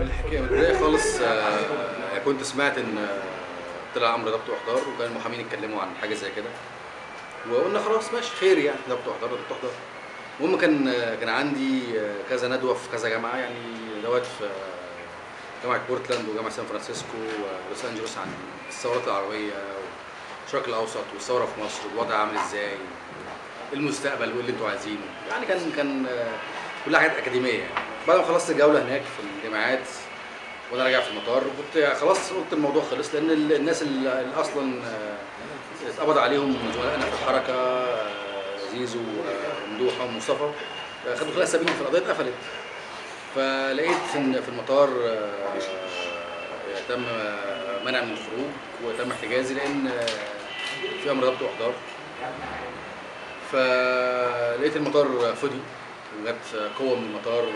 الحكايه من البدايه خالص كنت سمعت ان طلع امر ضبط واحضار، وكان المحامين اتكلموا عن حاجه زي كده، وقلنا خلاص ماشي خير يعني ضبط واحضار ضبط واحضار. المهم كان عندي كذا ندوه في كذا جامعه، يعني دوت في جامعه بورتلاند وجامعه سان فرانسيسكو ولوس انجلوس، عن الثورات العربيه والشرق الاوسط والثوره في مصر والوضع عامل ازاي، المستقبل وايه اللي انتوا عايزينه. يعني كان كلها حاجات اكاديميه يعني. بعد ما خلصت الجوله هناك في الجامعات وانا راجع في المطار، كنت خلاص قلت الموضوع خلص، لان الناس اللي اصلا اتقبض عليهم من زملائنا في الحركه، زيزو وممدوح ومصطفى، خدوا خلال سبيل في القضيه اتقفلت. فلقيت ان في المطار تم منع من الخروج وتم احتجازي، لان في امر ضبط واحضار. فلقيت المطار فضي، وجت قوه من المطار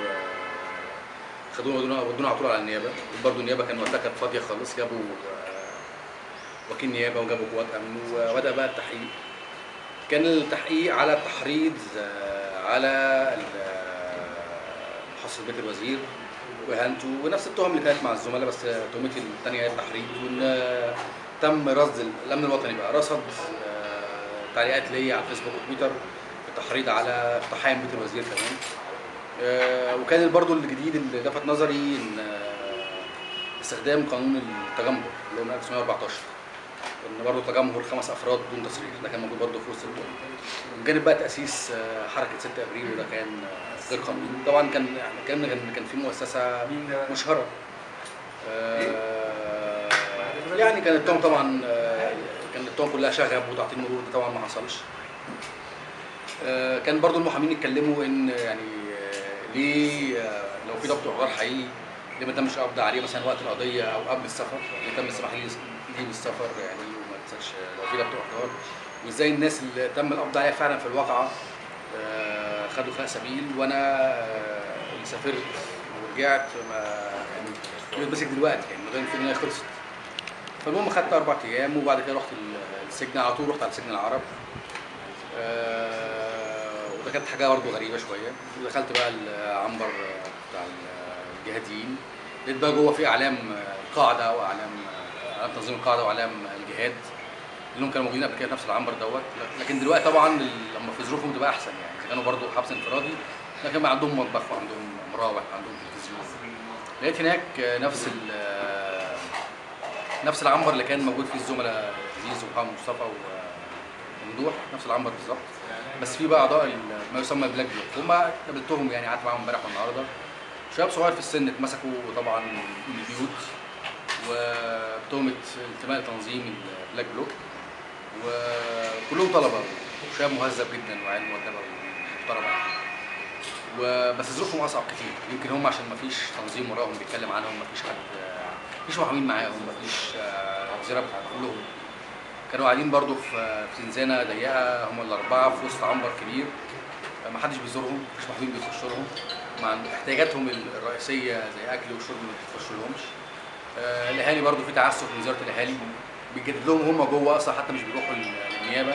خدونا ودونا على طول على النيابه. برضه النيابه كان وقتها كانت فاضيه خالص، جابوا وكيل نيابه وجابوا قوات امن، وبدا بقى التحقيق. كان التحقيق على التحريض على محصل بيت الوزير واهانته، ونفس التهم اللي كانت مع الزملاء، بس تهمتي الثانيه هي التحريض. وان تم رصد الامن الوطني بقى رصد تعليقات ليا على الفيسبوك وتويتر بالتحريض على اقتحام بيت الوزير كمان. وكان برضو الجديد اللي لفت نظري ان استخدام قانون التجمهر اللي هو من 1914، ان برضو تجمهر 5 افراد بدون تصريح، ده كان موجود برضو في وسط الدول. وجانب بقى تاسيس حركه 6 ابريل، وده كان غير قانوني طبعا. كان في مؤسسه مشهره، يعني كانت التهم طبعا كانت التهم كلها شغب وتعطيل مرور، ده طبعا ما حصلش. كان برضو المحامين اتكلموا ان يعني ليه لو في ضبط واحضار حقيقي ليه ما تمش قبض عليه مثلا وقت القضيه او قبل السفر، ليه تم السماح ليه بالسفر يعني، وما تنساش لو في ضبط واحضار. وازاي الناس اللي تم القبض عليها فعلا في الواقعه خدوا خلال سبيل، وانا اللي سافرت ورجعت يعني بتمسك دلوقتي، يعني الموضوع المفروض ان هي خلصت. فالمهم خدت 4 ايام، وبعد كده رحت السجن على طول، رحت على سجن العرب. وده كانت حاجه برضه غريبه شويه. ودخلت بقى العنبر بتاع الجهاديين، لقيت بقى جوه في اعلام القاعده واعلام تنظيم القاعده واعلام الجهاد، اللي كانوا موجودين قبل كده في نفس العنبر دوت. لكن دلوقتي طبعا لما في ظروفهم تبقى احسن، يعني كانوا برضه حبس انفرادي، لكن بقى عندهم مطبخ وعندهم مراوح وعندهم تلفزيون. لقيت هناك نفس العنبر اللي كان موجود فيه الزملاء زيزو ومحمد مصطفى وممدوح، نفس العنبر بالظبط، بس في بقى اعضاء ما يسمى بلاك بلوك. هم قابلتهم يعني، قعدت معاهم امبارح والنهارده، شباب صغير في السن اتمسكوا طبعا من البيوت وبتهمه انتماء لتنظيم البلاك بلوك، وكلهم طلبه وشباب مهذب جدا وعيال مؤدبه ومحترمه، وبس ظروفهم اصعب كتير. يمكن هم عشان ما فيش تنظيم وراهم بيتكلم عنهم، ما فيش حد، مفيش محامين معاهم، مفيش وزيره كلهم كانوا قاعدين برضو في زنزانه ضيقه، هم الاربعه في وسط عنبر كبير، ما حدش بيزورهم، مفيش محامين بيخشوا لهم، مع احتياجاتهم الرئيسيه زي اكل وشرب ما بيخشوا لهمش. الاهالي برضو في تعسف من وزاره الاهالي، بيجدد لهم هم جوه اصلا، حتى مش بيروحوا للنيابه،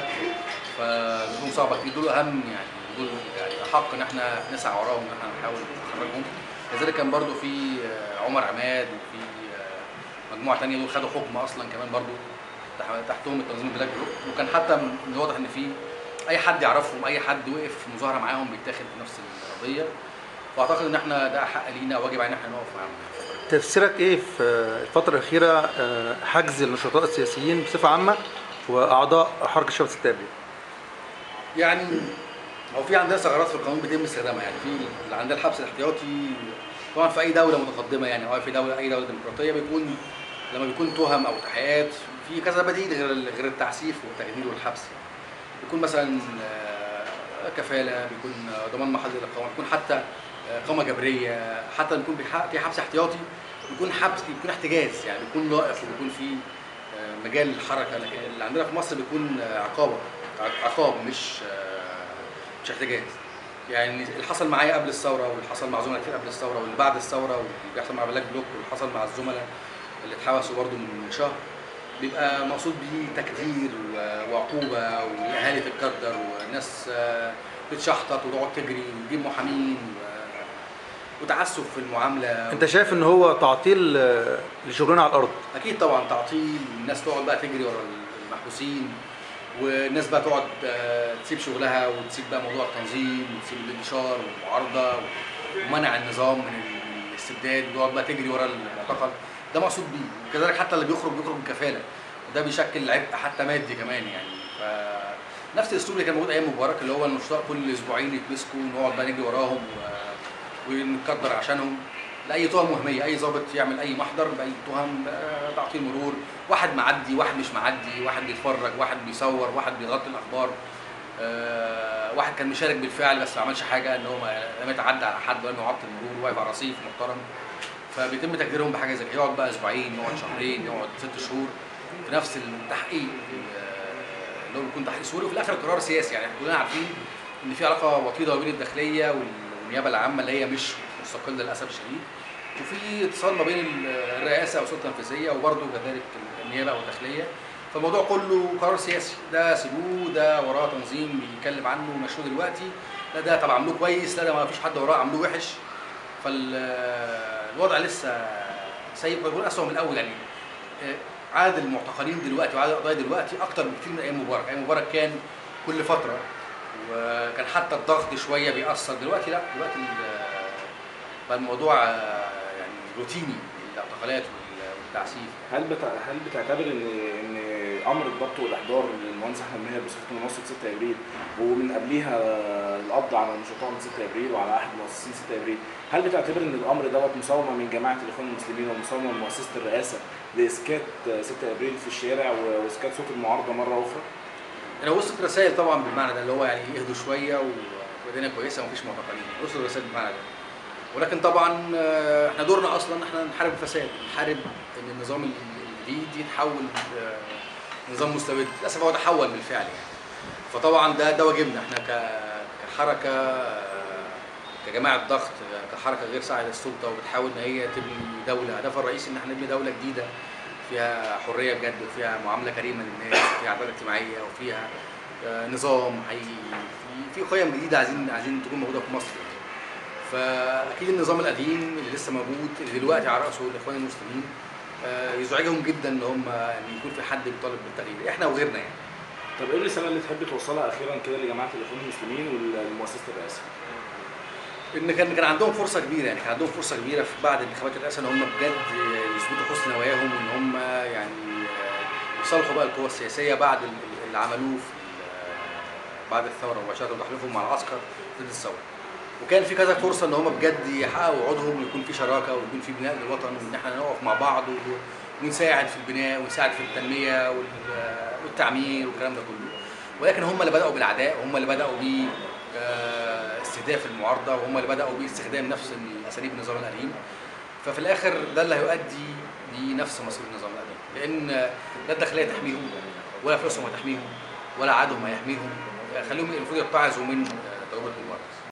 فظروفهم صعبه كتير. دول اهم يعني، دول يعني احق ان احنا نسعى وراهم ان احنا نحاول نخرجهم. كذلك كان برضو في عمر عماد وفي مجموعه ثانيه، دول خدوا حكم اصلا كمان برضو تحتهم التنظيم البلاك بلوك. وكان حتى من الواضح ان في اي حد يعرفهم، اي حد وقف في مظاهره معاهم بيتاخد في نفس القضيه. واعتقد ان احنا ده حق لينا واجب علينا احنا نقف معاهم. تفسيرك ايه في الفتره الاخيره حجز النشطاء السياسيين بصفه عامه واعضاء حركه شباب 6 ابريل؟ يعني هو في عندنا ثغرات في القانون بيتم استخدامها، يعني في اللي عندنا الحبس الاحتياطي طبعا في اي دوله متقدمه، يعني او في دوله اي دوله ديمقراطيه بيكون لما بيكون تهم او تحقيقات في كذا بديل غير التعسيف والتجنيد والحبس. بيكون مثلا كفاله، بيكون ضمان محل الاقامه، بيكون حتى اقامه جبريه، حتى بيكون في حبس احتياطي، بيكون احتجاز، يعني بيكون لائق وبيكون في مجال للحركه. لكن اللي عندنا في مصر بيكون عقاب مش احتجاز. يعني اللي حصل معايا قبل الثوره، واللي حصل مع زملاء كتير قبل الثوره، واللي بعد الثوره، واللي بيحصل مع بلاك بلوك، واللي حصل مع الزملاء اللي اتحبسوا برضه من شهر، بيبقى مقصود بيه تكدير وعقوبه، والاهالي تتكدر، والناس تتشحطط وتقعد تجري وتجيب محامين وتعسف في المعامله. انت شايف ان هو تعطيل لشغلنا على الارض؟ اكيد طبعا تعطيل، الناس تقعد بقى تجري ورا المحبوسين، والناس بقى تقعد تسيب شغلها وتسيب بقى موضوع التنظيم وتسيب الانتشار والمعارضه ومنع النظام من الاستبداد، وتقعد بقى تجري ورا المعتقل. ده مقصود بيه، وكذلك حتى اللي بيخرج بكفاله، وده بيشكل عبء حتى مادي كمان يعني. نفس الاسلوب اللي كان موجود ايام مبارك، اللي هو النشطاء كل اسبوعين يتمسكوا ونقعد بقى نجري وراهم ونقدر عشانهم لاي تهم وهميه، اي ضابط يعمل اي محضر باي تهم، تعطيل مرور، واحد معدي واحد مش معدي، واحد بيتفرج واحد بيصور واحد بيغطي الاخبار، واحد كان مشارك بالفعل بس ما عملش حاجه، ان هو لم يتعدى على حد ولا يعطل المرور، واقف على رصيف محترم، فبيتم تقديرهم بحاجه زي كده. يقعد بقى اسبوعين، يقعد شهرين، يقعد 6 شهور في نفس التحقيق اللي هو بيكون تحقيق سوري، وفي الاخر قرار سياسي. يعني احنا كلنا عارفين ان في علاقه وطيده بين الداخليه والنيابه العامه اللي هي مش مستقله للاسف الشديد، وفي اتصال ما بين الرئاسه او السلطه التنفيذيه وبرضه كذلك النيابه او الداخليه. فالموضوع كله قرار سياسي، ده سيبوه، ده وراه تنظيم بيتكلم عنه ومشهور دلوقتي، لا ده طب عملوه كويس، لا ده ما فيش حد وراه عملوه وحش. فالوضع لسه سيء ويكون اسوء من الاول يعني. عدد المعتقلين دلوقتي وعدد القضايا دلوقتي اكتر بكتير من ايام مبارك. ايام مبارك كان كل فتره، وكان حتى الضغط شويه بيأثر. دلوقتي لا، دلوقتي بقى الموضوع يعني روتيني، الاعتقالات والتعسيف. هل بتعتبر ان امر الضبط والاحضار للمهندس احمد ماهر بصفته منصه 6 ابريل، ومن قبليها القبض على النشطاء من 6 ابريل وعلى احد مؤسسين 6 ابريل، هل بتعتبر ان الامر دوت مساومه من جماعه الاخوان المسلمين ومساومه من مؤسسه الرئاسه لاسكات 6 ابريل في الشارع واسكات صوت المعارضه مره اخرى؟ انا وصلت رسائل طبعا بالمعنى ده، اللي هو يعني اهدوا شويه والدنيا كويسه ومفيش معتقلين، وصلت رسائل بالمعنى ده. ولكن طبعا احنا دورنا اصلا احنا نحارب الفساد، نحارب ان النظام الجديد يتحول نظام مستبد. للاسف هو تحول بالفعل يعني. فطبعا ده واجبنا احنا كحركه، كجماعه ضغط، كحركه غير ساعيه للسلطه وبتحاول ان هي تبني دوله. هدفها الرئيسي ان احنا نبني دوله جديده فيها حريه بجد، وفيها معامله كريمه للناس، وفيها عداله اجتماعيه، وفيها نظام حقيقي، في قيم جديده عايزين تكون موجوده في مصر. فاكيد النظام القديم اللي لسه موجود اللي دلوقتي على راسه الاخوان المسلمين يزعجهم جدا ان هم يعني يكون في حد بيطالب بالتغيير، احنا وغيرنا يعني. طب ايه الرساله اللي تحب توصلها اخيرا كده لجماعه الاخوان المسلمين ولمؤسسه الرئاسه؟ ان كان عندهم فرصه كبيره، يعني كان عندهم فرصه كبيره في بعد انتخابات الرئاسه ان هم بجد يثبتوا حسن نواياهم، وان هم يعني يصالحوا بقى القوى السياسيه بعد اللي عملوه بعد الثوره مباشره وتحالفهم مع العسكر ضد الثوره. وكان في كذا فرصه ان هم بجد يحققوا وعودهم، ويكون في شراكه ويكون في بناء للوطن، وان احنا نقف مع بعض ونساعد في البناء ونساعد في التنميه والتعمير والكلام ده كله. ولكن هم اللي بداوا بالعداء، وهم اللي بداوا استهداف المعارضه، وهم اللي بداوا باستخدام نفس اساليب النظام القديم. ففي الاخر ده اللي هيؤدي لنفس مصير النظام القديم، لان لا الداخليه تحميهم ولا فلوسهم هتحميهم ولا عدوهم هيحميهم. خليهم المفروض يتعظوا من تجربه المبارك.